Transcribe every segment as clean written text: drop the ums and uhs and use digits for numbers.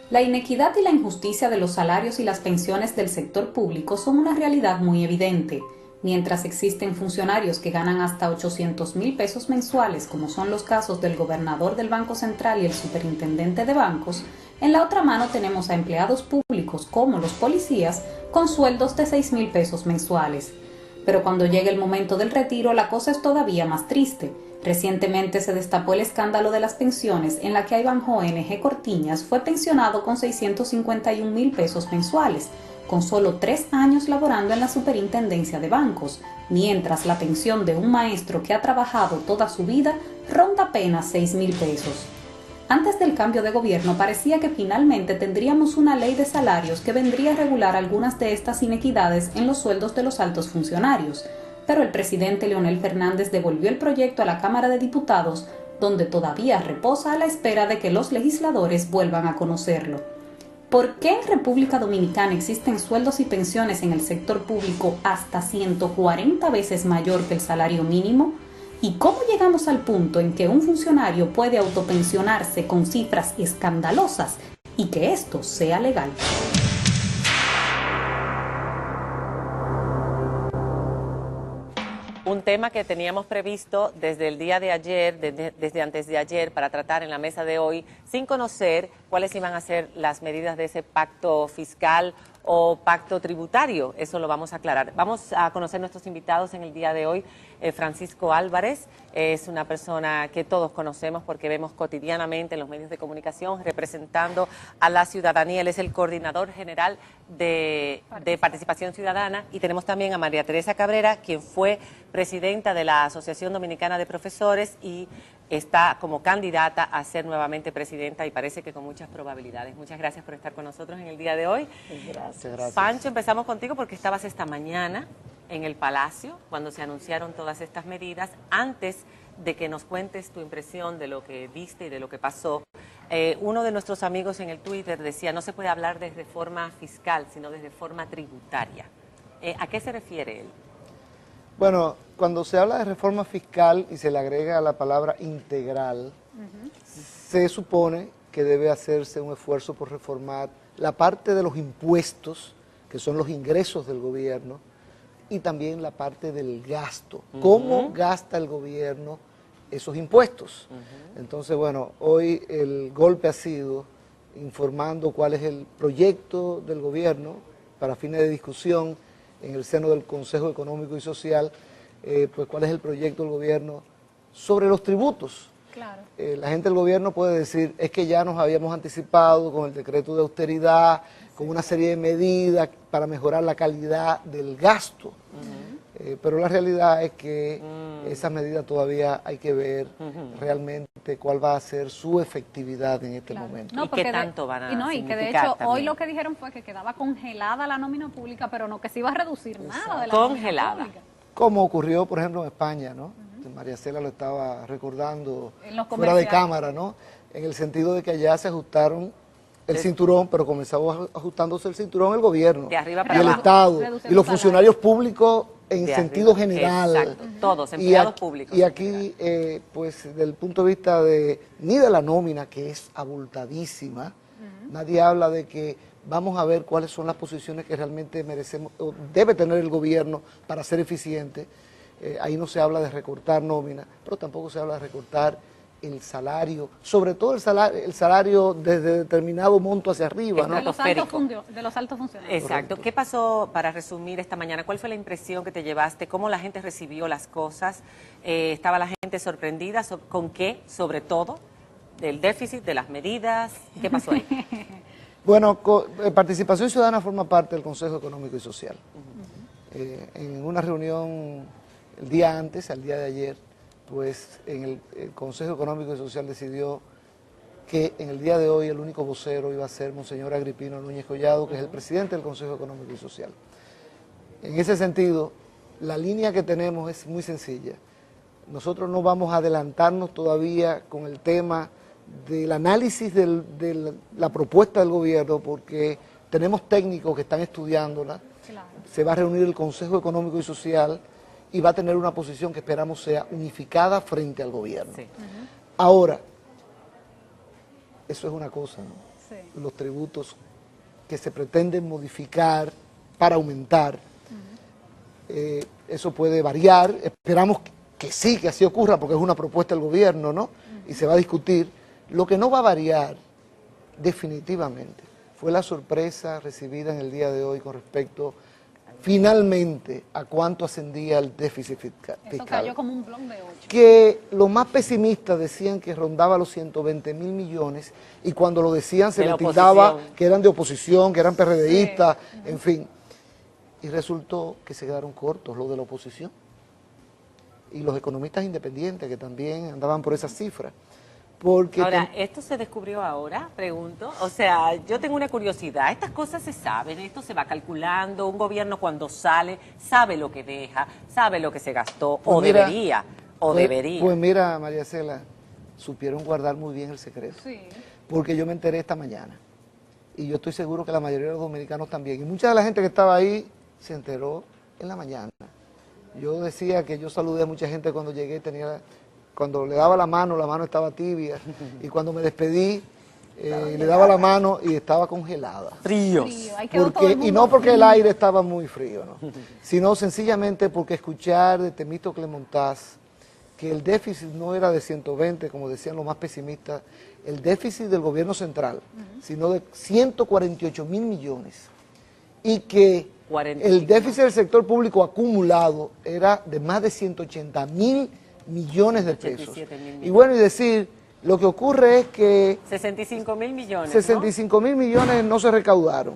La inequidad y la injusticia de los salarios y las pensiones del sector público son una realidad muy evidente. Mientras existen funcionarios que ganan hasta 800,000 pesos mensuales, como son los casos del gobernador del Banco Central y el superintendente de bancos, en la otra mano tenemos a empleados públicos como los policías con sueldos de 6,000 pesos mensuales. Pero cuando llega el momento del retiro, la cosa es todavía más triste. Recientemente se destapó el escándalo de las pensiones en la que Ivanhoe N.G. Cortiñas fue pensionado con 651,000 pesos mensuales, con solo 3 años laborando en la superintendencia de bancos, mientras la pensión de un maestro que ha trabajado toda su vida ronda apenas 6,000 pesos. Antes del cambio de gobierno parecía que finalmente tendríamos una ley de salarios que vendría a regular algunas de estas inequidades en los sueldos de los altos funcionarios, pero el presidente Leonel Fernández devolvió el proyecto a la Cámara de Diputados, donde todavía reposa a la espera de que los legisladores vuelvan a conocerlo. ¿Por qué en República Dominicana existen sueldos y pensiones en el sector público hasta 140 veces mayor que el salario mínimo? ¿Y cómo llegamos al punto en que un funcionario puede autopensionarse con cifras escandalosas y que esto sea legal? Un tema que teníamos previsto desde el día de ayer, desde antes de ayer, para tratar en la mesa de hoy, sin conocer cuáles iban a ser las medidas de ese pacto fiscal o pacto tributario. Eso lo vamos a aclarar. Vamos a conocer nuestros invitados en el día de hoy. Francisco Álvarez es una persona que todos conocemos porque vemos cotidianamente en los medios de comunicación representando a la ciudadanía. Él es el coordinador general de Participación Ciudadana, y tenemos también a María Teresa Cabrera, quien fue presidenta de la Asociación Dominicana de Profesores y está como candidata a ser nuevamente presidenta, y parece que con muchas probabilidades. Muchas gracias por estar con nosotros en el día de hoy. Gracias. Pancho, empezamos contigo porque estabas esta mañana en el Palacio cuando se anunciaron todas estas medidas. Antes de que nos cuentes tu impresión de lo que viste y de lo que pasó, uno de nuestros amigos en el Twitter decía: no se puede hablar de reforma fiscal, sino de reforma tributaria. ¿A qué se refiere él? Bueno, cuando se habla de reforma fiscal y se le agrega la palabra integral, se supone que debe hacerse un esfuerzo por reformar la parte de los impuestos, que son los ingresos del gobierno, y también la parte del gasto. ¿Cómo gasta el gobierno esos impuestos? Entonces, bueno, hoy el golpe ha sido informando cuál es el proyecto del gobierno para fines de discusión en el seno del Consejo Económico y Social, pues cuál es el proyecto del gobierno sobre los tributos. Claro. La gente del gobierno puede decir: es que ya nos habíamos anticipado con el decreto de austeridad, con una serie de medidas para mejorar la calidad del gasto. Pero la realidad es que esas medidas todavía hay que ver realmente cuál va a ser su efectividad en este momento. No, ¿Y qué tanto van a y que de significar hecho también? hoy lo que dijeron fue que quedaba congelada la nómina pública, pero no que se iba a reducir nada de la Congelada. nómina pública. Como ocurrió, por ejemplo, en España, ¿no? María Cela lo estaba recordando En los fuera de comerciales. cámara, ¿no? En el sentido de que allá se ajustaron el cinturón, pero comenzó ajustándose el cinturón el gobierno De arriba y para el abajo. Estado Reduciendo y los salarios. funcionarios públicos en De sentido arriba. general. Exacto, todos, Y empleados aquí- públicos. Y en aquí, pues, desde el punto de vista de ni de la nómina, que es abultadísima, nadie habla de que vamos a ver cuáles son las posiciones que realmente merecemos o debe tener el gobierno para ser eficiente. Ahí no se habla de recortar nómina, pero tampoco se habla de recortar el salario, sobre todo el salario desde determinado monto hacia arriba, ¿no? De los Estratosférico. de los altos funcionarios. Exacto. ¿Qué pasó, para resumir, esta mañana? ¿Cuál fue la impresión que te llevaste? ¿Cómo la gente recibió las cosas? ¿Estaba la gente sorprendida? ¿Con qué, sobre todo? ¿Del déficit, de las medidas? ¿Qué pasó ahí? Bueno, Participación Ciudadana forma parte del Consejo Económico y Social. En una reunión el día antes, al día de ayer, pues en el Consejo Económico y Social decidió que en el día de hoy el único vocero iba a ser Monseñor Agripino Núñez Collado, que es el presidente del Consejo Económico y Social. En ese sentido, la línea que tenemos es muy sencilla. Nosotros no vamos a adelantarnos todavía con el tema del análisis de la propuesta del gobierno, porque tenemos técnicos que están estudiándola. Claro. Se va a reunir el Consejo Económico y Social y va a tener una posición que esperamos sea unificada frente al gobierno. Sí. Ahora, eso es una cosa, ¿no? Sí. los tributos que se pretenden modificar para aumentar. Eso puede variar, esperamos que sí, que así ocurra, porque es una propuesta del gobierno, ¿no? Y se va a discutir. Lo que no va a variar definitivamente fue la sorpresa recibida en el día de hoy con respecto finalmente a cuánto ascendía el déficit fiscal. Eso cayó como un blon de 8. Que los más pesimistas decían que rondaba los 120.000 millones y cuando lo decían se De la les tildaba oposición. que eran de oposición, que eran PRDistas, en fin. Y resultó que se quedaron cortos los de la oposición y los economistas independientes que también andaban por esas cifras. Porque Ahora, ¿esto se descubrió ahora? Pregunto. O sea, yo tengo una curiosidad. Estas cosas se saben, esto se va calculando. Un gobierno cuando sale sabe lo que deja, sabe lo que se gastó, Pues o mira, debería, o pues- debería. Pues mira, María Cela, supieron guardar muy bien el secreto. Sí. Porque yo me enteré esta mañana. Y yo estoy seguro que la mayoría de los dominicanos también. Y mucha de la gente que estaba ahí se enteró en la mañana. Yo decía que yo saludé a mucha gente cuando llegué, cuando le daba la mano estaba tibia. Y cuando me despedí, le daba la mano y estaba congelada. Fríos. Frío, ahí quedó todo el Y mundo no porque el frío. aire estaba muy frío, ¿no? Sino sencillamente porque escuchar de Temístocles Montaz que el déficit no era de 120, como decían los más pesimistas, el déficit del gobierno central, sino de 148.000 millones. Y que 40 el déficit del sector público acumulado era de más de 180.000 millones de pesos. 87.000 millones. Y bueno, y decir, lo que ocurre es que 65.000 millones, 65.000 millones no se recaudaron.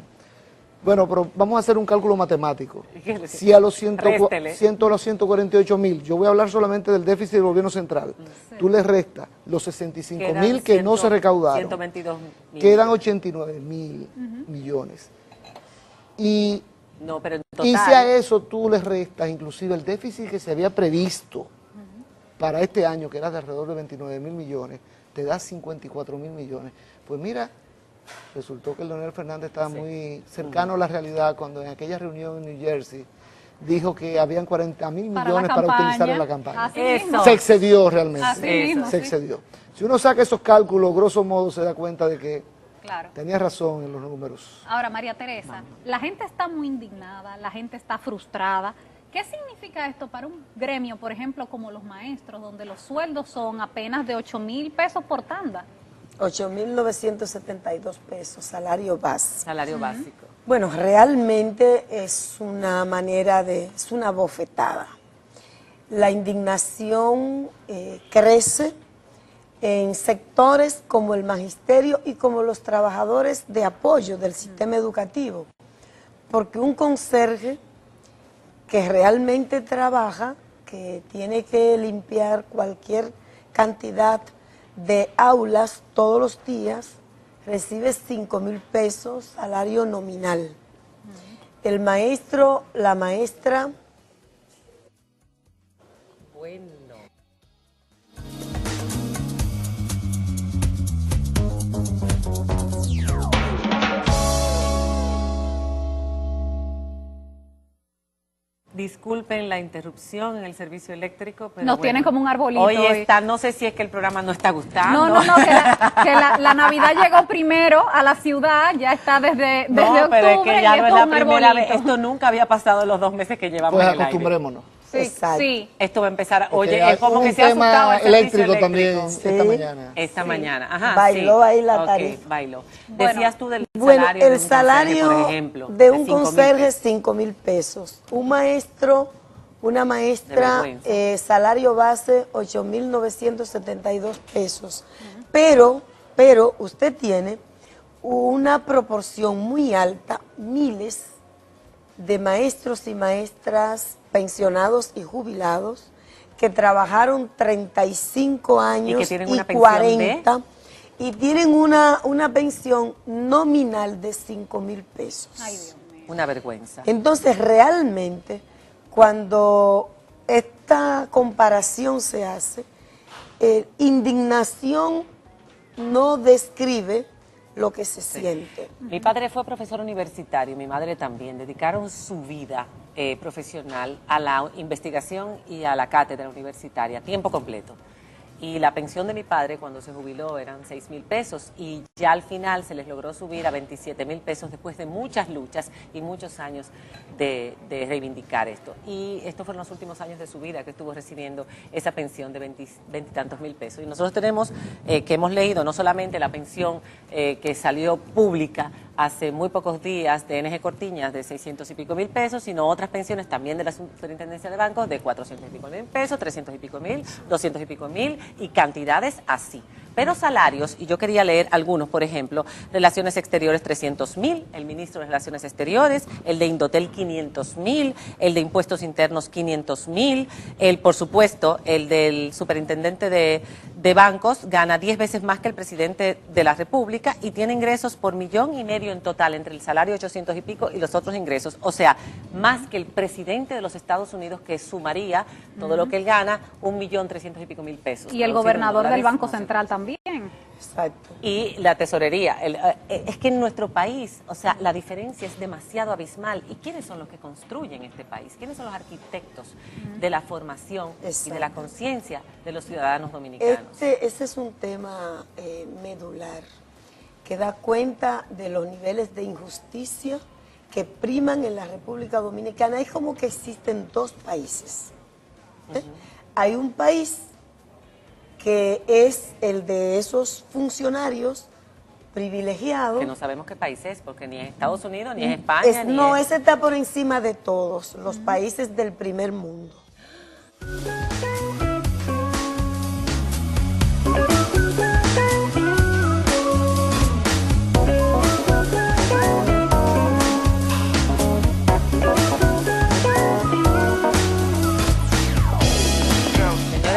Bueno, pero vamos a hacer un cálculo matemático. ¿no? Si a los Réstele. 148.000, yo voy a hablar solamente del déficit del gobierno central, tú le restas los 65.000 que no se recaudaron, 122.000. quedan 89.000 millones. Y No, pero en si total. a eso tú le restas inclusive el déficit que se había previsto para este año, que era de alrededor de 29.000 millones, te da 54.000 millones. Pues mira, resultó que Leonel Fernández estaba muy cercano a la realidad cuando en aquella reunión en New Jersey dijo que habían 40.000 Para la millones para campaña. utilizar en la campaña. Así Eso. mismo. Se excedió realmente. Así mismo, se sí. excedió. Si uno saca esos cálculos, grosso modo, se da cuenta de que Claro. tenía razón en los números. Ahora, María Teresa, la gente está muy indignada, la gente está frustrada. ¿Qué significa esto para un gremio, por ejemplo, como los maestros, donde los sueldos son apenas de 8.000 pesos por tanda? 8.972 pesos, salario base. Salario básico. Bueno, realmente es una es una bofetada. La indignación crece en sectores como el magisterio y como los trabajadores de apoyo del sistema educativo, porque un conserje que realmente trabaja, que tiene que limpiar cualquier cantidad de aulas todos los días, recibe 5.000 pesos, salario nominal. El maestro, la maestra. Bueno. Disculpen la interrupción en el servicio eléctrico, pero Nos bueno, tienen como un arbolito Hoy hoy. está, no sé si es que el programa no está gustando. No, que la Navidad llegó primero a la ciudad, ya está desde No, octubre pero es que ya y no es esto la un primera vez. arbolito. Esto nunca había pasado los 2 meses que llevamos Pues en el aire. acostumbrémonos. Sí, Exacto. sí. Esto va a empezar, Porque oye, hay es como un que se ha asustado tema el servicio eléctrico también eléctrico. esta Sí. mañana. Esta mañana, ajá. Bailó sí. ahí la Ok, tarifa. bailó. Bueno, Decías tú del Bueno, salario de el un conserje, salario por ejemplo, de un 5.000 conserje es pesos. 5.000 pesos. Un maestro, una maestra, De vergüenza. salario base 8.972 pesos. Pero usted tiene una proporción muy alta, miles de maestros y maestras pensionados y jubilados que trabajaron 35 años Y que tienen y una pensión 40 y tienen una pensión nominal de 5.000 pesos. Ay, Dios mío. Una vergüenza. Entonces, realmente, cuando esta comparación se hace, indignación no describe lo que se siente. Mi padre fue profesor universitario, mi madre también. Dedicaron su vida profesional a la investigación y a la cátedra universitaria, tiempo completo. Y la pensión de mi padre cuando se jubiló eran 6.000 pesos y ya al final se les logró subir a 27.000 pesos después de muchas luchas y muchos años de reivindicar esto. Y estos fueron los últimos años de su vida que estuvo recibiendo esa pensión de 20 y tantos mil pesos. Y nosotros tenemos, que hemos leído no solamente la pensión que salió pública hace muy pocos días de NG Cortiñas de 600 y pico mil pesos, sino otras pensiones también de la Superintendencia de Bancos de 400 y pico mil pesos, 300 y pico mil, 200 y pico mil y cantidades así. Pero salarios, y yo quería leer algunos, por ejemplo, Relaciones Exteriores 300.000, el ministro de Relaciones Exteriores, el de Indotel 500.000, el de Impuestos Internos 500.000, por supuesto, el del superintendente de bancos gana 10 veces más que el presidente de la República y tiene ingresos por 1,5 millones en total entre el salario 800 y pico y los otros ingresos, o sea, más que el presidente de los Estados Unidos que sumaría todo lo que él gana, 1,300,000 y pico pesos. Y el gobernador del Banco Central también. Exacto. Y la tesorería. Es que en nuestro país, o sea, la diferencia es demasiado abismal. ¿Y quiénes son los que construyen este país? ¿Quiénes son los arquitectos de la formación y de la conciencia de los ciudadanos dominicanos? Ese es un tema medular que da cuenta de los niveles de injusticia que priman en la República Dominicana. Es como que existen dos países. Hay un país que es el de esos funcionarios privilegiados. Que no sabemos qué país es, porque ni es Estados Unidos, ni es España, No, ese está por encima de todos los países del primer mundo.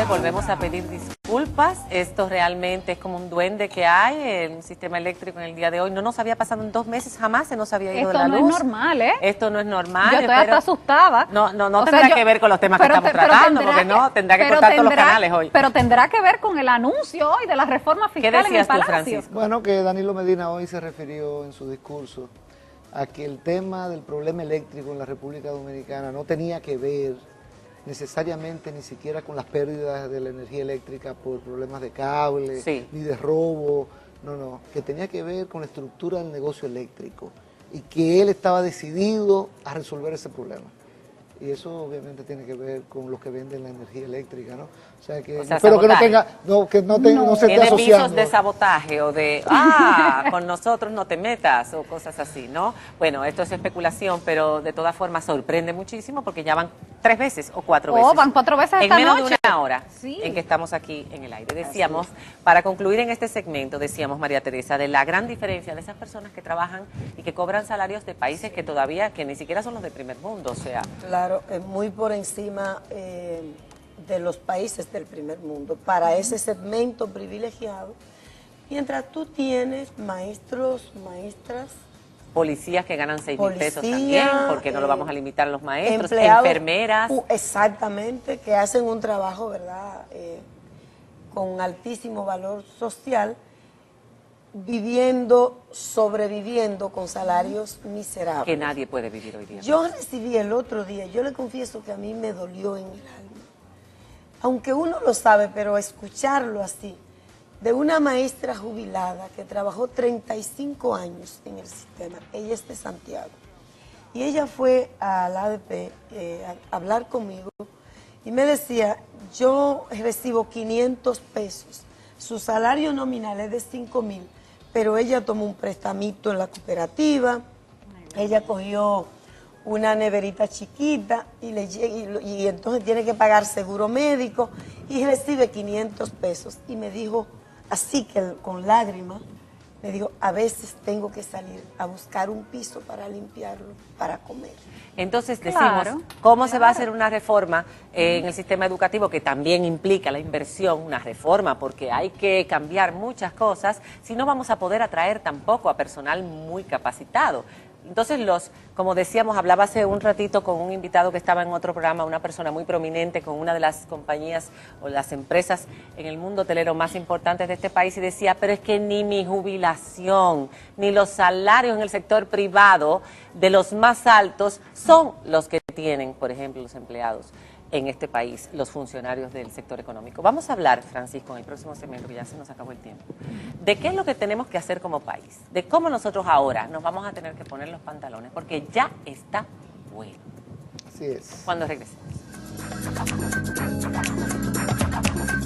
Volvemos a pedir disculpas. Esto realmente es como un duende que hay en el sistema eléctrico en el día de hoy. No nos había pasado en 2 meses, jamás se nos había ido la luz. Esto no es normal, ¿eh? Esto no es normal. Yo estoy hasta asustada. No tendrá que ver con los temas que estamos tratando, porque no, tendrá que cortar todos los canales hoy. Pero tendrá que ver con el anuncio hoy de la reforma fiscal en el Palacio. Francisco? Bueno, que Danilo Medina hoy se refirió en su discurso a que el tema del problema eléctrico en la República Dominicana no tenía que ver necesariamente ni siquiera con las pérdidas de la energía eléctrica por problemas de cable, ni de robo, no, que tenía que ver con la estructura del negocio eléctrico y que él estaba decidido a resolver ese problema. Y eso obviamente tiene que ver con los que venden la energía eléctrica, ¿no? O sea, que espero que no tenga, no se esté asociando. Tiene visos de sabotaje o de, con nosotros no te metas o cosas así, ¿no? Bueno, esto es especulación, pero de todas formas sorprende muchísimo porque ya van 3 veces o 4 veces. Van 4 veces esta noche. En menos de una hora en que estamos aquí en el aire. Decíamos, para concluir en este segmento, decíamos, María Teresa, de la gran diferencia de esas personas que trabajan y que cobran salarios de países que todavía, que ni siquiera son los del primer mundo, o sea. Claro, muy por encima de los países del primer mundo, para ese segmento privilegiado, mientras tú tienes maestros, maestras, policías que ganan 6.000 pesos también, porque no lo vamos a limitar a los maestros, empleados, enfermeras. Exactamente, que hacen un trabajo, ¿verdad?, con altísimo valor social, sobreviviendo con salarios miserables. Que nadie puede vivir hoy día. Yo recibí el otro día, yo le confieso que a mí me dolió en el alma, aunque uno lo sabe, pero escucharlo así, de una maestra jubilada que trabajó 35 años en el sistema. Ella es de Santiago. Y ella fue al ADP a hablar conmigo y me decía, yo recibo 500 pesos, su salario nominal es de 5.000, pero ella tomó un prestamito en la cooperativa, ella cogió una neverita chiquita y entonces tiene que pagar seguro médico y recibe 500 pesos. Y me dijo, así que con lágrimas, me dijo, a veces tengo que salir a buscar un piso para limpiarlo, para comer. Entonces decimos, ¿cómo se va a hacer una reforma en el sistema educativo que también implica la inversión, una reforma, porque hay que cambiar muchas cosas, si no vamos a poder atraer tampoco a personal muy capacitado? Entonces, como decíamos, hablaba hace un ratito con un invitado que estaba en otro programa, una persona muy prominente con una de las compañías o las empresas en el mundo hotelero más importantes de este país y decía, pero es que ni mi jubilación, ni los salarios en el sector privado de los más altos son los que tienen, por ejemplo, los empleados en este país los funcionarios del sector económico. Vamos a hablar, Francisco, en el próximo segmento, que ya se nos acabó el tiempo, de qué es lo que tenemos que hacer como país, de cómo nosotros ahora nos vamos a tener que poner los pantalones, porque ya está bueno. Así es. Cuando regresemos.